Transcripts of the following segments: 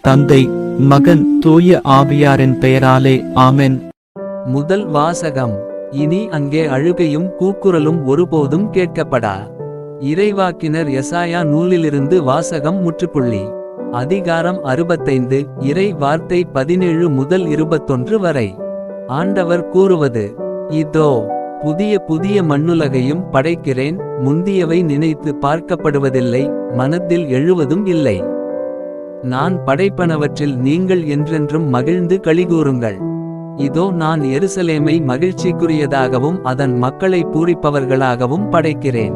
தந்தை, மகன், தூய ஆவியாரின் பெயராலே ஆமென். முதல் வாசகம். இனி அங்கே அழுகையும் கூக்குரலும் ஒருபோதும் கேட்கப்படா. இறைவாக்கினர் எசாயா நூலிலிருந்து வாசகம். முற்றுப்புள்ளி. அதிகாரம் 65. இறை வார்த்தை 17 முதல் 21 வரை. ஆண்டவர் கூறுவது: இதோ, புதிய புதிய மண்ணுலகையும் படைக்கிறேன். முந்தியவை நினைத்து பார்க்கப்படுவதில்லை, மனத்தில் எழுவதும் இல்லை. நான் படைப்பனவற்றில் நீங்கள் என்றென்றும் மகிழ்ந்து களிகூருங்கள். இதோ, நான் எருசலேமை மகிழ்ச்சிக்குரியதாகவும் அதன் மக்களை பூரிப்பவர்களாகவும் படைக்கிறேன்.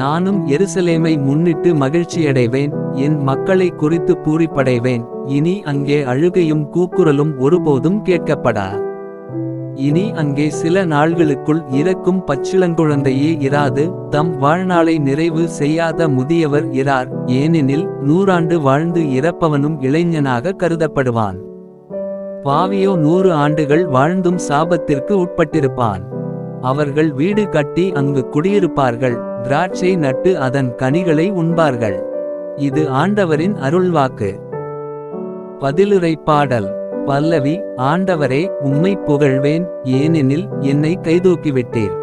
நானும் எருசலேமை முன்னிட்டு மகிழ்ச்சியடைவேன், என் மக்களை குறித்து பூரிப்படைவேன். இனி அங்கே அழுகையும் கூக்குரலும் ஒருபோதும் கேட்கப்படா. இனி அங்கே சில நாள்களுக்குள் இறக்கும் பச்சிளங்குழந்தையே இராது, தம் வாழ்நாளை நிறைவு செய்யாத முதியவர் இரார். ஏனெனில் 100 ஆண்டு வாழ்ந்து இறப்பவனும் இளைஞனாக கருதப்படுவான். பாவியோ 100 ஆண்டுகள் வாழ்ந்தும் சாபத்திற்கு உட்பட்டிருப்பான். அவர்கள் வீடு கட்டி அங்கு குடியிருப்பார்கள், திராட்சை நட்டு அதன் கனிகளை உண்பார்கள். இது ஆண்டவரின் அருள்வாக்கு. பதிலுரை பாடல். பல்லவி. ஆண்டவரே, உம்மை புகழ்வேன், ஏனெனில் என்னை கைதூக்கிவிட்டீர்.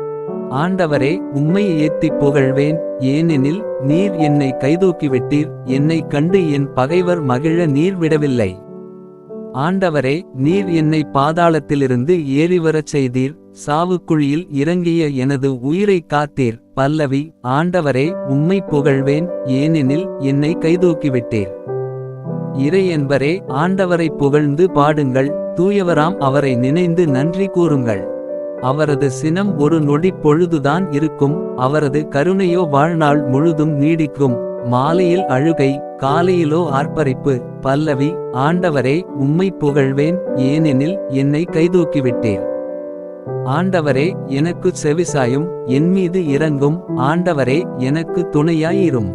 ஆண்டவரே, உம்மை ஏத்திப் புகழ்வேன், ஏனெனில் நீர் என்னை கைதூக்கிவிட்டீர். என்னை கண்டு என் பகைவர் மகிழ நீர் விடவில்லை. ஆண்டவரே, நீர் என்னை பாதாளத்திலிருந்து ஏறிவரச் செய்தீர். சாவுக்குழியில் இறங்கிய எனது உயிரை காத்தீர். பல்லவி. ஆண்டவரே, உம்மை புகழ்வேன், ஏனெனில் என்னை கைதூக்கிவிட்டீர். இறை என்பரே, ஆண்டவரை புகழ்ந்து பாடுங்கள். தூயவராம் அவரை நினைந்து நன்றி கூறுங்கள். அவரது சினம் ஒரு நொடி பொழுதுதான் இருக்கும், அவரது கருணையோ வாழ்நாள் முழுதும் நீடிக்கும். மாலையில் அழுகை, காலையிலோ ஆர்ப்பரிப்பு. பல்லவி. ஆண்டவரே, உம்மை புகழ்வேன், ஏனெனில் என்னை கைதூக்கிவிட்டீர். ஆண்டவரே, எனக்கு செவிசாயும், என்மீது இரங்கும். ஆண்டவரே, எனக்கு துணையாயிரும்.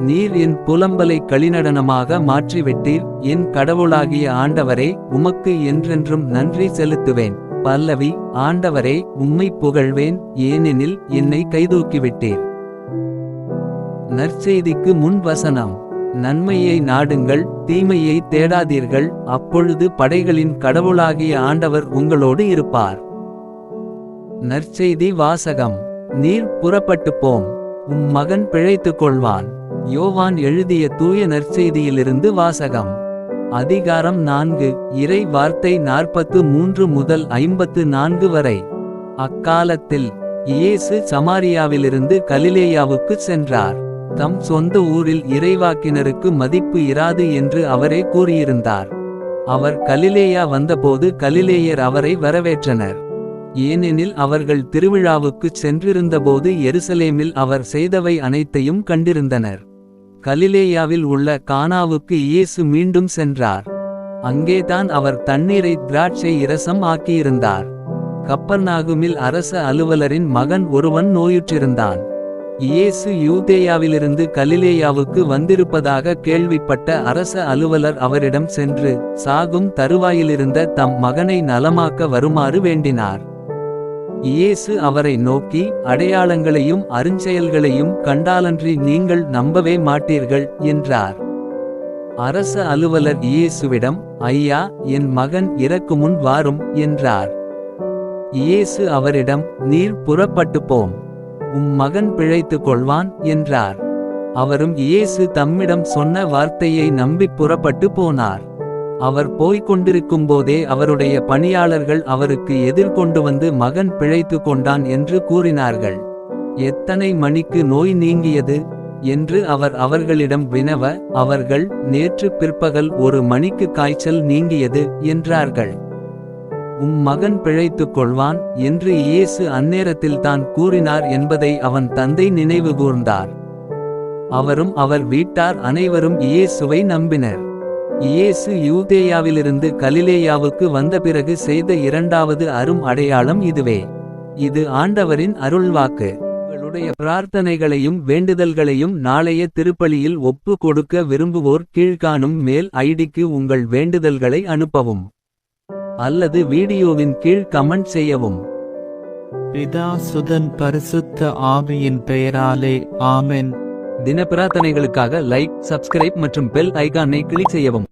நீர் என் புலம்பலை களிநடனமாக மாற்றிவிட்டீர். என் கடவுளாகிய ஆண்டவரே, உமக்கு என்றென்றும் நன்றி செலுத்துவேன். பல்லவி. ஆண்டவரே, உம்மை புகழ்வேன், ஏனெனில் என்னை கைதூக்கிவிட்டீர். நற்செய்திக்கு முன் வசனம். நன்மையை நாடுங்கள், தீமையை தேடாதீர்கள், அப்பொழுது படைகளின் கடவுளாகிய ஆண்டவர் உங்களோடு இருப்பார். நற்செய்தி வாசகம். நீர் புறப்பட்டுப் போம், உம் மகன் பிழைத்துக் கொள்வான். யோவான் எழுதிய தூய நற்செய்தியிலிருந்து வாசகம். அதிகாரம் 4. இறை வார்த்தை 43 முதல் 54 வரை. அக்காலத்தில் இயேசு சமாரியாவிலிருந்து கலிலேயாவுக்குச் சென்றார். தம் சொந்த ஊரில் இறைவாக்கினருக்கு மதிப்பு இராது என்று அவரே கூறியிருந்தார். அவர் கலிலேயா வந்தபோது கலிலேயர் அவரை வரவேற்றனர். ஏனெனில் அவர்கள் திருவிழாவுக்குச் சென்றிருந்தபோது எருசலேமில் அவர் செய்தவை அனைத்தையும் கண்டிருந்தனர். கலிலேயாவில் உள்ள கானாவுக்கு இயேசு மீண்டும் சென்றார். அங்கேதான் அவர் தண்ணீரை திராட்சை இரசம் ஆக்கியிருந்தார். கப்பர்நாகுமில் அரச அலுவலரின் மகன் ஒருவன் நோயுற்றிருந்தான். இயேசு யூதேயாவிலிருந்து கலிலேயாவுக்கு வந்திருப்பதாக கேள்விப்பட்ட அரச அலுவலர் அவரிடம் சென்று, சாகும் தருவாயிலிருந்த தம் மகனை நலமாக்க வருமாறு வேண்டினார். இயேசு அவரை நோக்கி, அடையாளங்களையும் அருஞ்செயல்களையும் கண்டாலன்றி நீங்கள் நம்பவே மாட்டீர்கள் என்றார். அரச அலுவலர் இயேசுவிடம், ஐயா, என் மகன் இறக்குமுன் வாரும் என்றார். இயேசு அவரிடம், நீர் புறப்பட்டுப் போம், உம் மகன் பிழைத்துக் கொள்வான் என்றார். அவரும் இயேசு தம்மிடம் சொன்ன வார்த்தையை நம்பிப் புறப்பட்டு போனார். அவர் போய்க் கொண்டிருக்கும்போதே அவருடைய பணியாளர்கள் அவருக்கு எதிர்கொண்டு வந்து, மகன் பிழைத்துக் கொண்டான் என்று கூறினார்கள். எத்தனை மணிக்கு நோய் நீங்கியது என்று அவர் அவர்களிடம் வினவ, அவர்கள், நேற்று பிற்பகல் 1 மணிக்கு காய்ச்சல் நீங்கியது என்றார்கள். உம் மகன் பிழைத்துக் கொள்வான் என்று இயேசு அந்நேரத்தில் தான் கூறினார் என்பதை அவன் தந்தை நினைவுகூர்ந்தார். அவரும் அவர் வீட்டார் அனைவரும் இயேசுவை நம்பினர். இயேசு யூதேயாவிலிருந்து கலிலேயாவுக்கு வந்த பிறகு செய்த 2வது அரும் அடையாளம் இதுவே. இது ஆண்டவரின் அருள்வாக்கு. உங்களுடைய பிரார்த்தனைகளையும் வேண்டுதல்களையும் நாளைய திருப்பலியில் ஒப்பு கொடுக்க விரும்புவோர் கீழ்காணும் மெயில் ஐடிக்கு உங்கள் வேண்டுதல்களை அனுப்பவும் அல்லது வீடியோவின் கீழ் கமெண்ட் செய்யவும். பிதா சுதன் பரிசுத்த ஆவியின் பெயராலே ஆமென். தின பிரார்த்தனைகளுக்காக லைக், சப்ஸ்கிரைப் மற்றும் பெல் ஐகானை கிளிக் செய்யவும்.